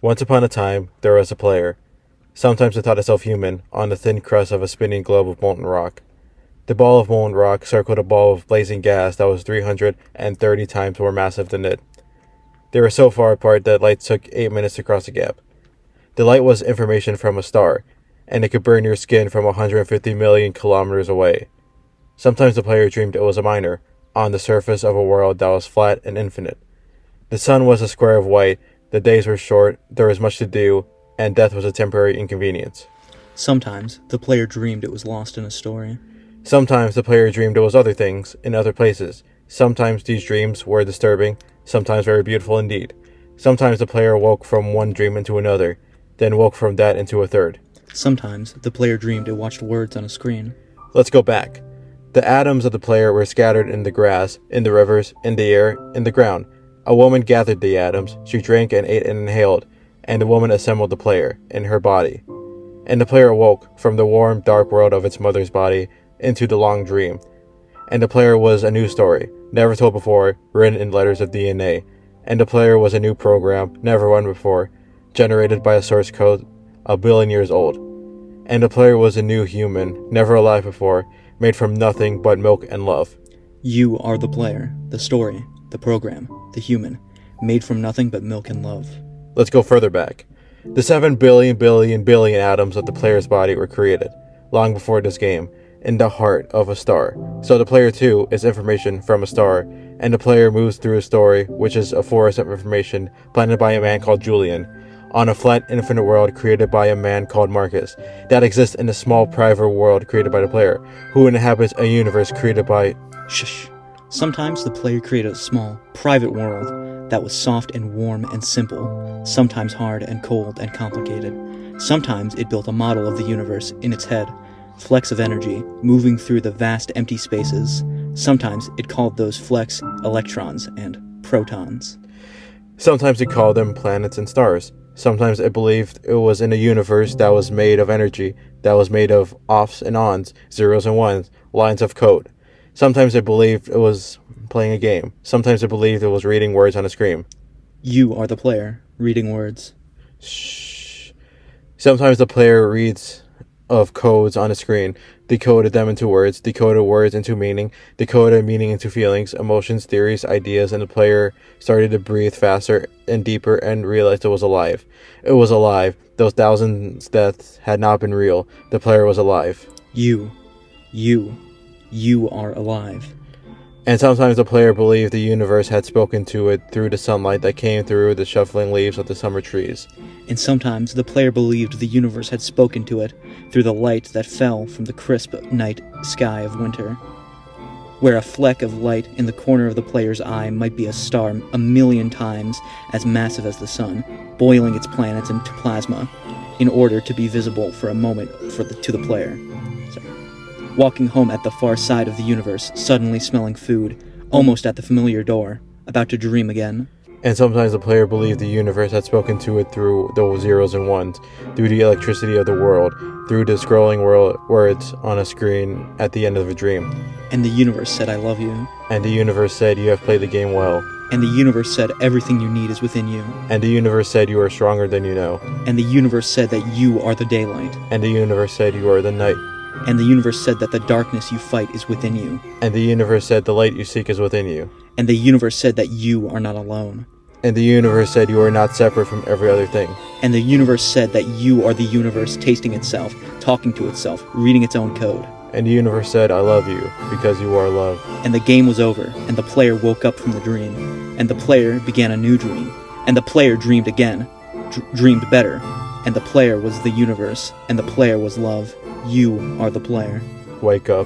Once upon a time, there was a player. Sometimes it thought itself human, on the thin crust of a spinning globe of molten rock. The ball of molten rock circled a ball of blazing gas that was 330 times more massive than it. They were so far apart that light took 8 minutes to cross the gap. The light was information from a star, and it could burn your skin from 150 million kilometers away. Sometimes the player dreamed it was a miner, on the surface of a world that was flat and infinite. The sun was a square of white, the days were short, there was much to do, and death was a temporary inconvenience. Sometimes the player dreamed it was lost in a story. Sometimes the player dreamed it was other things, in other places. Sometimes these dreams were disturbing, sometimes very beautiful indeed. Sometimes the player woke from one dream into another, then woke from that into a third. Sometimes the player dreamed it watched words on a screen. Let's go back. The atoms of the player were scattered in the grass, in the rivers, in the air, in the ground. A woman gathered the atoms, she drank and ate and inhaled, and the woman assembled the player, in her body. And the player awoke from the warm, dark world of its mother's body into the long dream. And the player was a new story, never told before, written in letters of DNA. And the player was a new program, never run before, generated by a source code a billion years old. And the player was a new human, never alive before, made from nothing but milk and love. You are the player, the story, the program, the human, made from nothing but milk and love. Let's go further back. The 7 billion atoms of the player's body were created, long before this game, in the heart of a star. So the player too is information from a star, and the player moves through a story, which is a forest of information planted by a man called Julian, on a flat infinite world created by a man called Marcus, that exists in a small private world created by the player, who inhabits a universe created by... Shush. Sometimes the player created a small, private world that was soft and warm and simple, sometimes hard and cold and complicated. Sometimes it built a model of the universe in its head, flecks of energy moving through the vast empty spaces. Sometimes it called those flecks electrons and protons. Sometimes it called them planets and stars. Sometimes it believed it was in a universe that was made of energy, that was made of offs and ons, zeros and ones, lines of code. Sometimes it believed it was playing a game. Sometimes it believed it was reading words on a screen. You are the player, reading words. Shh. Sometimes the player reads of codes on a screen, decoded them into words, decoded words into meaning, decoded meaning into feelings, emotions, theories, ideas, and the player started to breathe faster and deeper and realized it was alive. It was alive. Those thousands deaths had not been real. The player was alive. You are alive. And sometimes the player believed the universe had spoken to it through the sunlight that came through the shuffling leaves of the summer trees. And sometimes the player believed the universe had spoken to it through the light that fell from the crisp night sky of winter, where a fleck of light in the corner of the player's eye might be a star 1,000,000 times as massive as the sun, boiling its planets into plasma in order to be visible for a moment to the player. Walking home at the far side of the universe, suddenly smelling food, almost at the familiar door, about to dream again. And sometimes the player believed the universe had spoken to it through the zeros and ones, through the electricity of the world, through the scrolling words on a screen at the end of a dream. And the universe said, I love you. And the universe said, you have played the game well. And the universe said, everything you need is within you. And the universe said, you are stronger than you know. And the universe said that you are the daylight. And the universe said, you are the night. And the universe said that the darkness you fight is within you. And the universe said the light you seek is within you. And the universe said that you are not alone. And the universe said you are not separate from every other thing. And the universe said that you are the universe tasting itself, talking to itself, reading its own code. And the universe said, I love you, because you are love. And the game was over, and the player woke up from the dream. And the player began a new dream. And the player dreamed again, dreamed better. And the player was the universe, and the player was love. You are the player. Wake up.